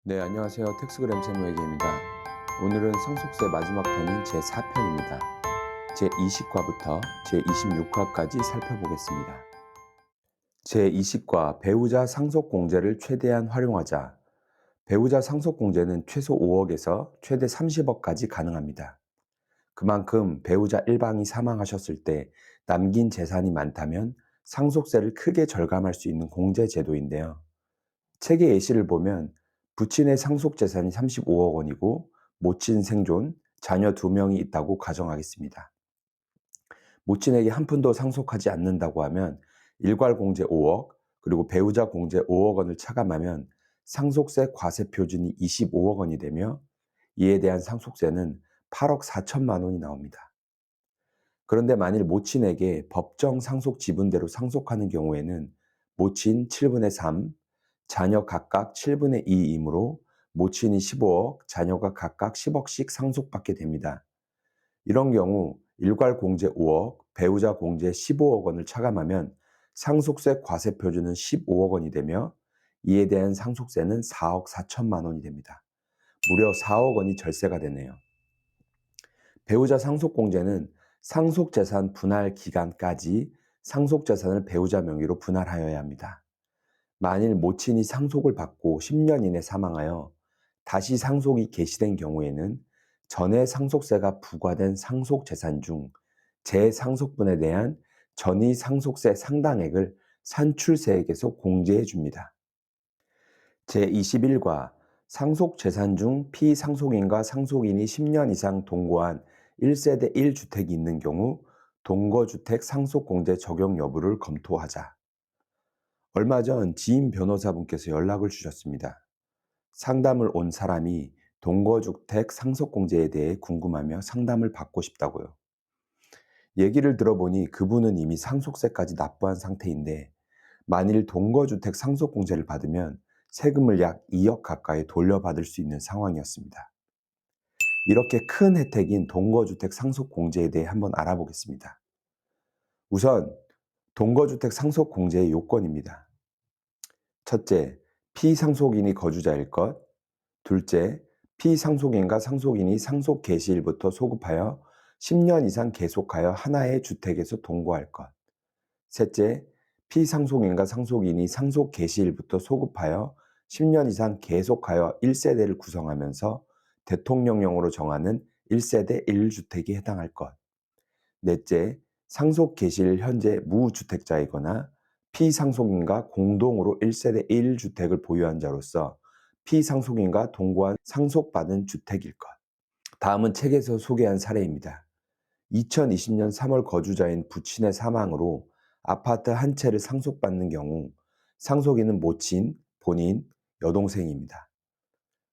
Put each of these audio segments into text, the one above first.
네, 안녕하세요. 텍스그램 세무회계입니다. 오늘은 상속세 마지막 편인 제4편입니다. 제20과부터 제26과까지 살펴보겠습니다. 제20과 배우자 상속공제를 최대한 활용하자. 배우자 상속공제는 최소 5억에서 최대 30억까지 가능합니다. 그만큼 배우자 일방이 사망하셨을 때 남긴 재산이 많다면 상속세를 크게 절감할 수 있는 공제 제도인데요. 책의 예시를 보면 부친의 상속 재산이 35억 원이고 모친 생존, 자녀 2명이 있다고 가정하겠습니다. 모친에게 한 푼도 상속하지 않는다고 하면 일괄 공제 5억, 그리고 배우자 공제 5억 원을 차감하면 상속세 과세 표준이 25억 원이 되며 이에 대한 상속세는 8억 4천만 원이 나옵니다. 그런데 만일 모친에게 법정 상속 지분대로 상속하는 경우에는 모친 7분의 3, 자녀 각각 7분의 2이므로 모친이 15억, 자녀가 각각 10억씩 상속받게 됩니다. 이런 경우 일괄 공제 5억, 배우자 공제 15억 원을 차감하면 상속세 과세 표준은 15억 원이 되며 이에 대한 상속세는 4억 4천만 원이 됩니다. 무려 4억 원이 절세가 되네요. 배우자 상속공제는 상속재산 분할 기간까지 상속재산을 배우자 명의로 분할하여야 합니다. 만일 모친이 상속을 받고 10년 이내 사망하여 다시 상속이 개시된 경우에는 전에 상속세가 부과된 상속재산 중 재상속분에 대한 전이 상속세 상당액을 산출세액에서 공제해 줍니다. 제21과 상속재산 중 피상속인과 상속인이 10년 이상 동거한 1세대 1주택이 있는 경우 동거주택 상속공제 적용 여부를 검토하자. 얼마 전 지인 변호사분께서 연락을 주셨습니다. 상담을 온 사람이 동거주택 상속공제에 대해 궁금하며 상담을 받고 싶다고요. 얘기를 들어보니 그분은 이미 상속세까지 납부한 상태인데 만일 동거주택 상속공제를 받으면 세금을 약 2억 가까이 돌려받을 수 있는 상황이었습니다. 이렇게 큰 혜택인 동거주택 상속공제에 대해 한번 알아보겠습니다. 우선 동거주택 상속공제의 요건입니다. 첫째, 피상속인이 거주자일 것. 둘째, 피상속인과 상속인이 상속 개시일부터 소급하여 10년 이상 계속하여 하나의 주택에서 동거할 것. 셋째, 피상속인과 상속인이 상속 개시일부터 소급하여 10년 이상 계속하여 1세대를 구성하면서 대통령령으로 정하는 1세대 1주택에 해당할 것. 넷째, 상속 개시일 현재 무주택자이거나 피상속인과 공동으로 1세대 1주택을 보유한 자로서 피상속인과 동거한 상속받은 주택일 것. 다음은 책에서 소개한 사례입니다. 2020년 3월 거주자인 부친의 사망으로 아파트 한 채를 상속받는 경우 상속인은 모친, 본인, 여동생입니다.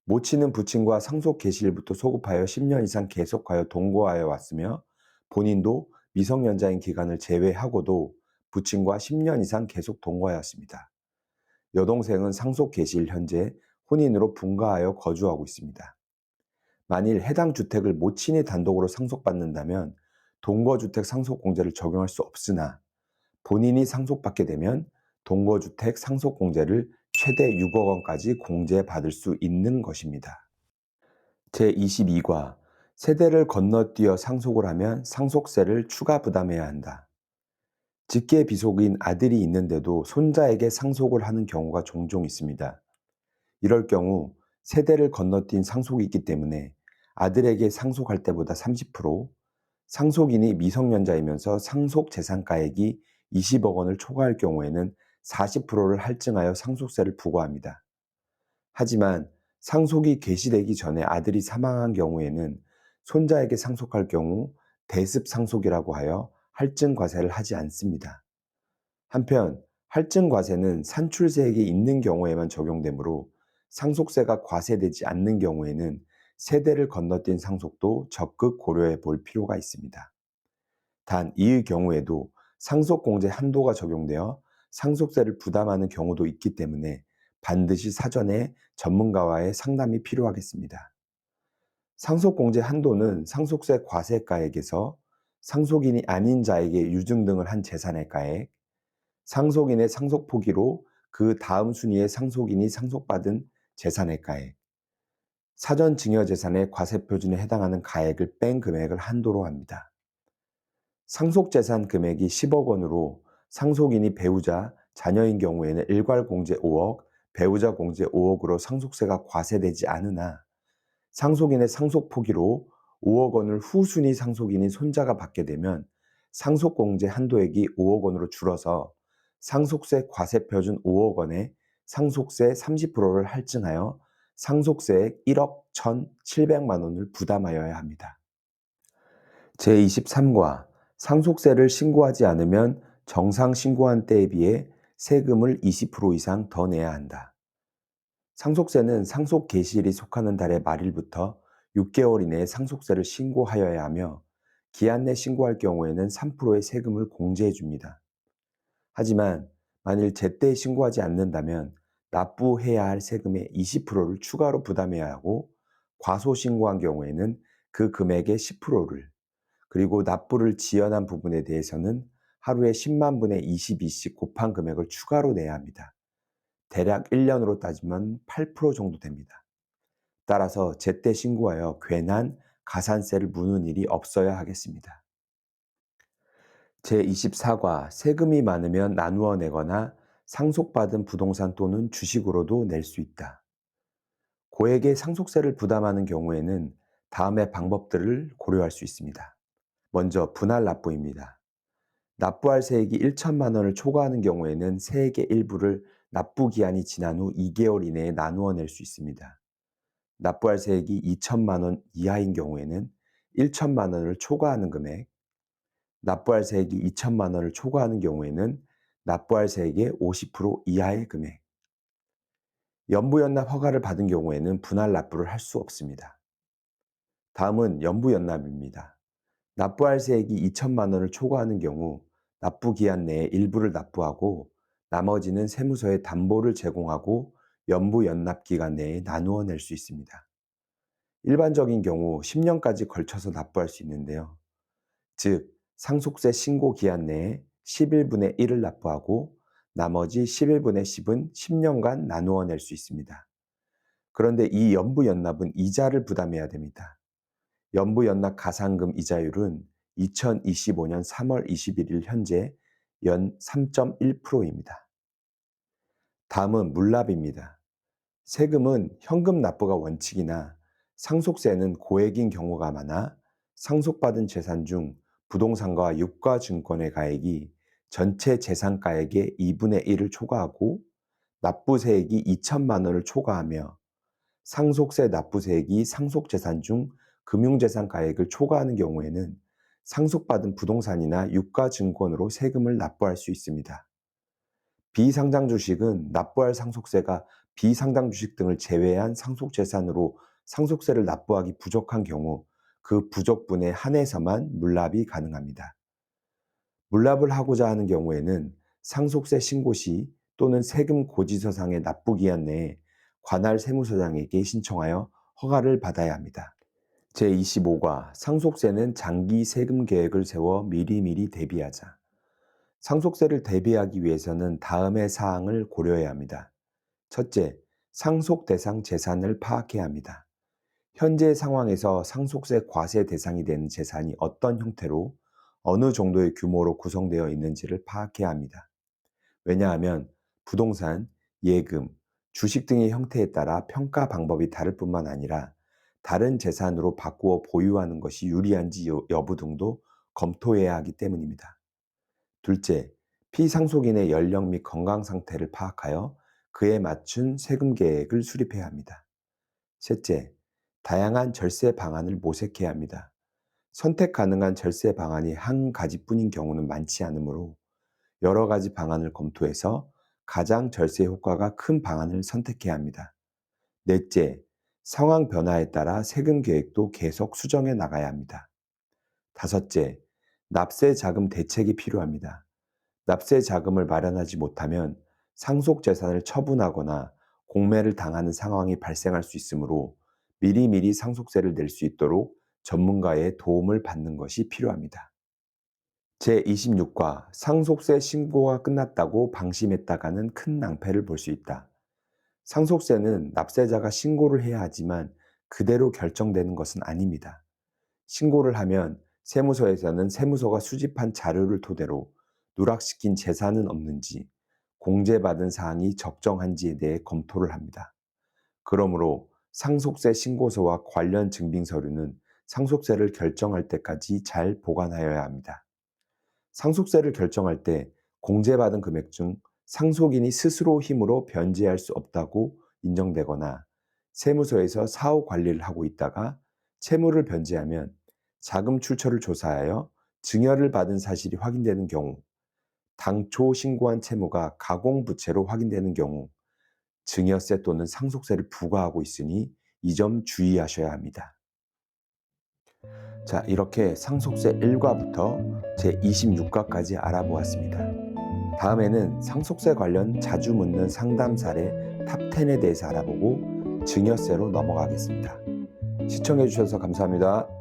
모친은 부친과 상속 개시일부터 소급하여 10년 이상 계속하여 동거하여 왔으며 본인도 미성년자인 기간을 제외하고도 부친과 10년 이상 계속 동거하였습니다. 여동생은 상속 개시일 현재 혼인으로 분가하여 거주하고 있습니다. 만일 해당 주택을 모친이 단독으로 상속받는다면 동거주택 상속공제를 적용할 수 없으나 본인이 상속받게 되면 동거주택 상속공제를 최대 6억 원까지 공제받을 수 있는 것입니다. 제22과 세대를 건너뛰어 상속을 하면 상속세를 추가 부담해야 한다. 직계 비속인 아들이 있는데도 손자에게 상속을 하는 경우가 종종 있습니다. 이럴 경우 세대를 건너뛴 상속이 있기 때문에 아들에게 상속할 때보다 30%, 상속인이 미성년자이면서 상속 재산가액이 20억 원을 초과할 경우에는 40%를 할증하여 상속세를 부과합니다. 하지만 상속이 개시되기 전에 아들이 사망한 경우에는 손자에게 상속할 경우 대습 상속이라고 하여 할증 과세를 하지 않습니다. 한편 할증 과세는 산출세액이 있는 경우에만 적용되므로 상속세가 과세되지 않는 경우에는 세대를 건너뛴 상속도 적극 고려해 볼 필요가 있습니다. 단 이의 경우에도 상속공제 한도가 적용되어 상속세를 부담하는 경우도 있기 때문에 반드시 사전에 전문가와의 상담이 필요하겠습니다. 상속공제 한도는 상속세 과세가액에서 상속인이 아닌 자에게 유증 등을 한 재산의 가액, 상속인의 상속 포기로 그 다음 순위의 상속인이 상속받은 재산의 가액, 사전 증여재산의 과세표준에 해당하는 가액을 뺀 금액을 한도로 합니다. 상속재산 금액이 10억 원으로 상속인이 배우자, 자녀인 경우에는 일괄공제 5억, 배우자 공제 5억으로 상속세가 과세되지 않으나 상속인의 상속 포기로 5억 원을 후순위 상속인인 손자가 받게 되면 상속공제 한도액이 5억 원으로 줄어서 상속세 과세표준 5억 원에 상속세 30%를 할증하여 상속세액 1억 1,700만 원을 부담하여야 합니다. 제23과 상속세를 신고하지 않으면 정상 신고한 때에 비해 세금을 20% 이상 더 내야 한다. 상속세는 상속 개시일이 속하는 달의 말일부터 6개월 이내에 상속세를 신고하여야 하며 기한 내 신고할 경우에는 3%의 세금을 공제해 줍니다. 하지만 만일 제때 신고하지 않는다면 납부해야 할 세금의 20%를 추가로 부담해야 하고 과소 신고한 경우에는 그 금액의 10%를 그리고 납부를 지연한 부분에 대해서는 하루에 10만 분의 22씩 곱한 금액을 추가로 내야 합니다. 대략 1년으로 따지면 8% 정도 됩니다. 따라서 제때 신고하여 괜한 가산세를 무는 일이 없어야 하겠습니다. 제24과 세금이 많으면 나누어 내거나 상속받은 부동산 또는 주식으로도 낼 수 있다. 고액의 상속세를 부담하는 경우에는 다음의 방법들을 고려할 수 있습니다. 먼저 분할 납부입니다. 납부할 세액이 1천만 원을 초과하는 경우에는 세액의 일부를 납부 기한이 지난 후 2개월 이내에 나누어 낼 수 있습니다. 납부할 세액이 2천만 원 이하인 경우에는 1천만 원을 초과하는 금액, 납부할 세액이 2천만 원을 초과하는 경우에는 납부할 세액의 50% 이하의 금액, 연부연납 허가를 받은 경우에는 분할 납부를 할 수 없습니다. 다음은 연부연납입니다. 납부할 세액이 2천만 원을 초과하는 경우 납부 기한 내에 일부를 납부하고 나머지는 세무서에 담보를 제공하고 연부연납 기간 내에 나누어 낼 수 있습니다. 일반적인 경우 10년까지 걸쳐서 납부할 수 있는데요. 즉, 상속세 신고 기한 내에 11분의 1을 납부하고 나머지 11분의 10은 10년간 나누어 낼 수 있습니다. 그런데 이 연부연납은 이자를 부담해야 됩니다. 연부연납 가산금 이자율은 2025년 3월 21일 현재 연 3.1%입니다. 다음은 물납입니다. 세금은 현금 납부가 원칙이나 상속세는 고액인 경우가 많아 상속받은 재산 중 부동산과 유가증권의 가액이 전체 재산가액의 2분의 1을 초과하고 납부세액이 2천만 원을 초과하며 상속세 납부세액이 상속재산 중 금융재산 가액을 초과하는 경우에는 상속받은 부동산이나 유가증권으로 세금을 납부할 수 있습니다. 비상장 주식은 납부할 상속세가 비상장 주식 등을 제외한 상속재산으로 상속세를 납부하기 부족한 경우 그 부족분에 한해서만 물납이 가능합니다. 물납을 하고자 하는 경우에는 상속세 신고 시 또는 세금 고지서상의 납부기한 내에 관할 세무서장에게 신청하여 허가를 받아야 합니다. 제25과 상속세는 장기 세금 계획을 세워 미리미리 대비하자. 상속세를 대비하기 위해서는 다음의 사항을 고려해야 합니다. 첫째, 상속 대상 재산을 파악해야 합니다. 현재 상황에서 상속세 과세 대상이 되는 재산이 어떤 형태로 어느 정도의 규모로 구성되어 있는지를 파악해야 합니다. 왜냐하면 부동산, 예금, 주식 등의 형태에 따라 평가 방법이 다를 뿐만 아니라 다른 재산으로 바꾸어 보유하는 것이 유리한지 여부 등도 검토해야 하기 때문입니다. 둘째, 피상속인의 연령 및 건강 상태를 파악하여 그에 맞춘 세금 계획을 수립해야 합니다. 셋째, 다양한 절세 방안을 모색해야 합니다. 선택 가능한 절세 방안이 한 가지뿐인 경우는 많지 않으므로 여러 가지 방안을 검토해서 가장 절세 효과가 큰 방안을 선택해야 합니다. 넷째, 상황 변화에 따라 세금 계획도 계속 수정해 나가야 합니다. 다섯째, 납세 자금 대책이 필요합니다. 납세 자금을 마련하지 못하면 상속 재산을 처분하거나 공매를 당하는 상황이 발생할 수 있으므로 미리미리 상속세를 낼 수 있도록 전문가의 도움을 받는 것이 필요합니다. 제26과 상속세 신고가 끝났다고 방심했다가는 큰 낭패를 볼 수 있다. 상속세는 납세자가 신고를 해야 하지만 그대로 결정되는 것은 아닙니다. 신고를 하면 세무서에서는 세무서가 수집한 자료를 토대로 누락시킨 재산은 없는지, 공제받은 사항이 적정한지에 대해 검토를 합니다. 그러므로 상속세 신고서와 관련 증빙 서류는 상속세를 결정할 때까지 잘 보관하여야 합니다. 상속세를 결정할 때 공제받은 금액 중 상속인이 스스로 힘으로 변제할 수 없다고 인정되거나 세무서에서 사후 관리를 하고 있다가 채무를 변제하면 자금 출처를 조사하여 증여를 받은 사실이 확인되는 경우, 당초 신고한 채무가 가공부채로 확인되는 경우 증여세 또는 상속세를 부과하고 있으니 이 점 주의하셔야 합니다. 자, 이렇게 상속세 1과부터 제26과까지 알아보았습니다. 다음에는 상속세 관련 자주 묻는 상담 사례 탑10에 대해서 알아보고 증여세로 넘어가겠습니다. 시청해 주셔서 감사합니다.